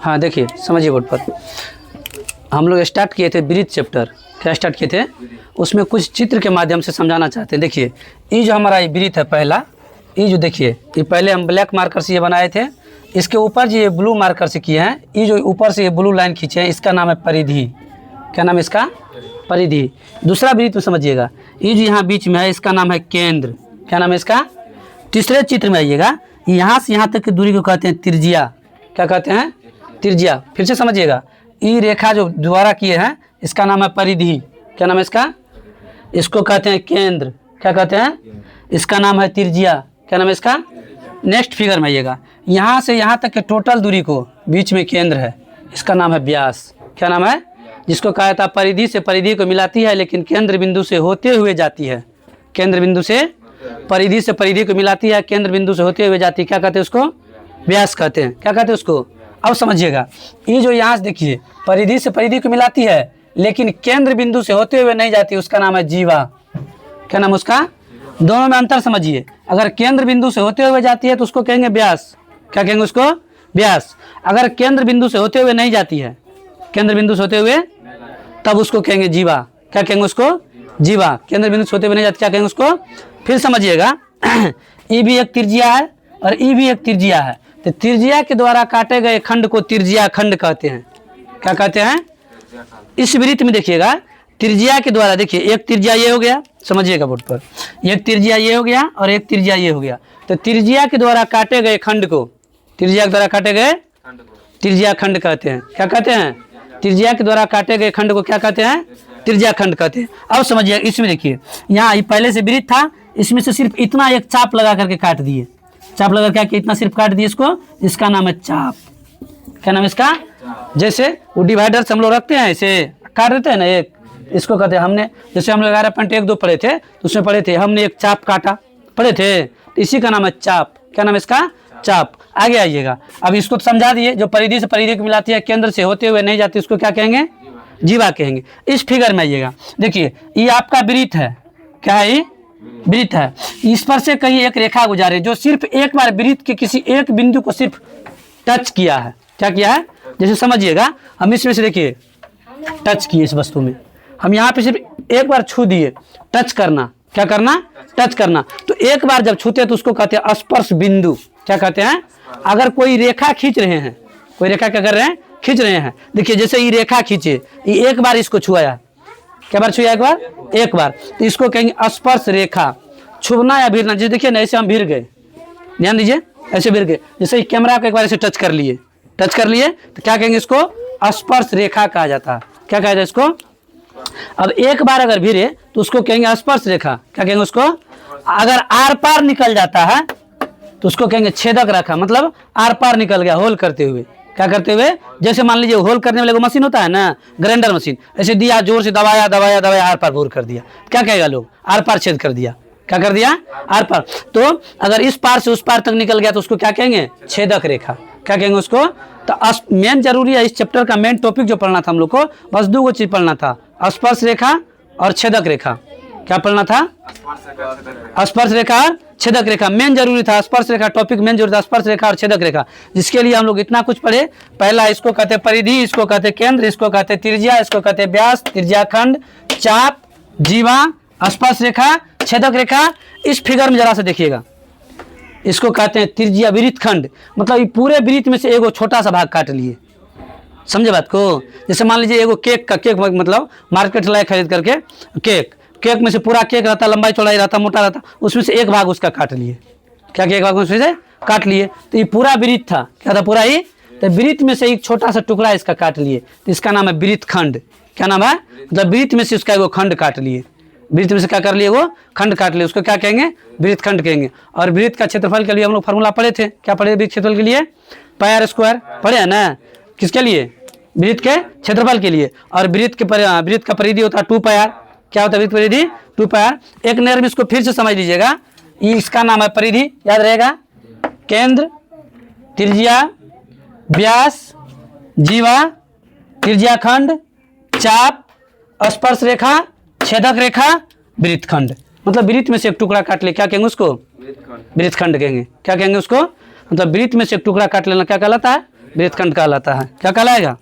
हाँ देखिए, समझिए बोर्ड पर। हम लोग स्टार्ट किए थे वृत्त चैप्टर। क्या स्टार्ट किए थे? उसमें कुछ चित्र के माध्यम से समझाना चाहते हैं। देखिए, ये जो हमारा ये वृत्त है पहला, ये जो देखिए, ये पहले हम ब्लैक मार्कर से ये बनाए थे। इसके ऊपर जो ये ब्लू मार्कर से किए हैं, ये जो ऊपर से ये ब्लू लाइन खींचे हैं, इसका नाम है परिधि। क्या नाम है इसका? परिधि। दूसरा वृत्त में समझिएगा, ये जो यहाँ बीच में है, इसका नाम है केंद्र। क्या नाम है इसका? तीसरे चित्र में आइएगा, यहाँ से यहाँ तक की दूरी को कहते हैं त्रिज्या। क्या कहते हैं? त्रिज्या। फिर से समझिएगा, ये रेखा जो द्वारा किए हैं, इसका नाम है परिधि। क्या नाम है इसका? इसको कहते हैं केंद्र। क्या कहते हैं? इसका नाम है त्रिज्या। क्या नाम है इसका? नेक्स्ट फिगर में आइएगा, यहाँ से यहाँ तक के टोटल दूरी को बीच में केंद्र है, इसका नाम है व्यास। क्या नाम है? जिसको कहा था परिधि से परिधि को मिलाती है, लेकिन केंद्र बिंदु से होते हुए जाती है। केंद्र बिंदु से परिधि को मिलाती है, केंद्र बिंदु से होते हुए जाती है। क्या कहते हैं उसको? व्यास कहते हैं। क्या कहते हैं उसको? अब समझिएगा, ये जो यहाँ से देखिए, परिधि से परिधि को मिलाती है, लेकिन केंद्र बिंदु से होते हुए नहीं जाती, उसका नाम है जीवा। क्या नाम उसका? दोनों में अंतर समझिए। अगर केंद्र बिंदु से होते हुए जाती है तो उसको कहेंगे व्यास। क्या कहेंगे उसको? व्यास। अगर केंद्र बिंदु से होते हुए नहीं जाती है, केंद्र बिंदु से होते हुए, तब उसको कहेंगे जीवा। क्या कहेंगे उसको? जीवा। केंद्र बिंदु से होते हुए नहीं जाती, क्या कहेंगे उसको? फिर समझिएगा, ई भी एक त्रिज्या है और ई भी एक त्रिज्या है, तो त्रिज्या के द्वारा काटे गए खंड को त्रिज्या खंड कहते हैं। क्या कहते हैं? इस वृत्त में देखिएगा, त्रिज्या के द्वारा, देखिए एक त्रिज्या ये हो गया, समझिएगा बोर्ड पर, एक त्रिज्या ये हो गया और एक त्रिज्या ये हो गया, तो त्रिज्या के द्वारा काटे गए खंड को, त्रिज्या के द्वारा काटे गए त्रिज्या खंड कहते हैं। क्या कहते हैं? त्रिज्या के द्वारा काटे गए खंड को क्या कहते हैं? त्रिज्या खंड कहते हैं। अब समझिए, इसमें देखिए, यहाँ ये पहले से वृत्त था, इसमें से सिर्फ इतना एक चाप लगा करके काट दिए। चाप लगा क्या इतना सिर्फ काट दिए इसको, इसका नाम है चाप। क्या नाम है इसका? जैसे वो डिवाइडर से हम लोग रखते हैं, ऐसे काट देते हैं ना एक, इसको कहते हैं हमने, जैसे हम लोग 11.12 पढ़े थे, तो उसमें पढ़े थे हमने एक चाप काटा, पढ़े थे, तो इसी का नाम है चाप। क्या नाम है इसका? चाप। आगे आइएगा, अब इसको तो समझा दिए, जो परिधि से परिधि को मिलाती है, केंद्र से होते हुए नहीं जाती, उसको क्या कहेंगे? जीवा कहेंगे। इस फिगर में आइएगा, देखिए ये आपका वृत्त है। क्या है ये? वृत्त है। इस पर से कहीं एक रेखा गुजारे जो सिर्फ एक बार वृत्त के किसी एक बिंदु को सिर्फ टच किया है। क्या किया है? जैसे समझिएगा, हम इसमें से देखिए टच किए, इस वस्तु में हम यहाँ पे सिर्फ एक बार छू दिए, टच करना। क्या करना? टच करना। तो एक बार जब छूते हैं तो उसको कहते हैं स्पर्श बिंदु। क्या कहते हैं? अगर कोई रेखा खींच रहे हैं, कोई रेखा क्या कर रहे हैं? खींच रहे हैं। देखिए जैसे ये रेखा खींचे, ये एक बार इसको छुआया, क्या बार छुआ? एक बार। एक बार, तो इसको कहेंगे स्पर्श रेखा। छुना या भिरना, जैसे देखिए ना, ऐसे हम भिर गए, ध्यान दीजिए, ऐसे भिर गए, जैसे कैमरा को एक बार ऐसे टच कर लिए, तो क्या कहेंगे? इसको स्पर्श रेखा कहा जाता है। क्या कहा जाता है इसको? अब एक बार अगर भिरे तो उसको कहेंगे स्पर्श रेखा। क्या कहेंगे उसको? अगर आर पार निकल जाता है तो उसको कहेंगे छेदक रेखा, मतलब आर पार निकल गया, होल करते हुए। क्या करते हुए? जैसे मान लीजिए होल करने वाले को मशीन होता है ना, ग्राइंडर मशीन, ऐसे दिया, जोर से दबाया दबाया दबाया, आर पार भूर कर दिया, क्या कहेगा लोग? आर पार छेद कर दिया। क्या कर दिया? आर पार। तो अगर इस पार से उस पार तक निकल गया तो उसको क्या कहेंगे? छेदक रेखा। क्या कहेंगे उसको? तो मेन जरूरी है, इस चैप्टर का मेन टॉपिक जो पढ़ना था हम लोग को, बस दो चीज पढ़ना था, स्पर्श रेखा और छेदक रेखा। क्या पढ़ना था? स्पर्श रेखा, छेदक रेखा मेन जरूरी था। स्पर्श रेखा टॉपिक मेन जरूरी था, स्पर्श रेखा और छेदक रेखा, जिसके लिए हम लोग इतना कुछ पढ़े। पहला इसको कहते हैं परिधि, इसको कहते हैं केंद्र, इसको कहते हैं त्रिज्या, इसको कहते हैं व्यास, त्रिज्या खंड, चाप, जीवा, स्पर्श रेखा, छेदक रेखा। इस फिगर में जरा से देखिएगा, इसको कहते हैं त्रिज्या वृत्त खंड, मतलब ये पूरे वृत्त में से एगो छोटा सा भाग काट लिए। समझे बात को? जैसे मान लीजिए एगो केक का, केक मतलब मार्केट लाए खरीद करके, केक में से पूरा केक रहता, लंबाई चौड़ाई रहता, मोटा रहता, उसमें से एक भाग उसका काट लिए। क्या किया? एक भाग उसमें से काट लिए, तो ये पूरा वृत्त था। क्या था? पूरा ही, तो वृत्त में से एक छोटा सा टुकड़ा इसका काट लिए, तो इसका नाम है वृत्त खंड। क्या नाम है? मतलब वृत्त में से उसका एगो खंड काट लिए, वृत्त में से क्या कर लिए? वो खंड काट लिए, उसको क्या कहेंगे? वृत्त खंड कहेंगे। और वृत्त का क्षेत्रफल के लिए हम लोग फॉर्मूला पढ़े थे। क्या पढ़े? वृत्त क्षेत्रफल के लिए पाई स्क्वायर पढ़े है ना? किसके लिए? वृत्त के क्षेत्रफल के लिए। और वृत्त का परिधि होता है 2 पाई। क्या होता है वृत्त परिधि? 2 पाई। एक नजर में इसको फिर से समझ लीजिएगा, इसका नाम है परिधि, याद रहेगा, केंद्र, त्रिज्या, व्यास, जीवा, त्रिज्या खंड, चाप, स्पर्श रेखा, छेदक रेखा, वृत्त खंड। मतलब वृत्त में से एक टुकड़ा काट ले, क्या कहेंगे उसको? वृत्त खंड कहेंगे। क्या कहेंगे उसको? मतलब वृत्त में से एक टुकड़ा काट लेना क्या कहलाता है? वृत्तखंड कहलाता है। क्या कहलाएगा?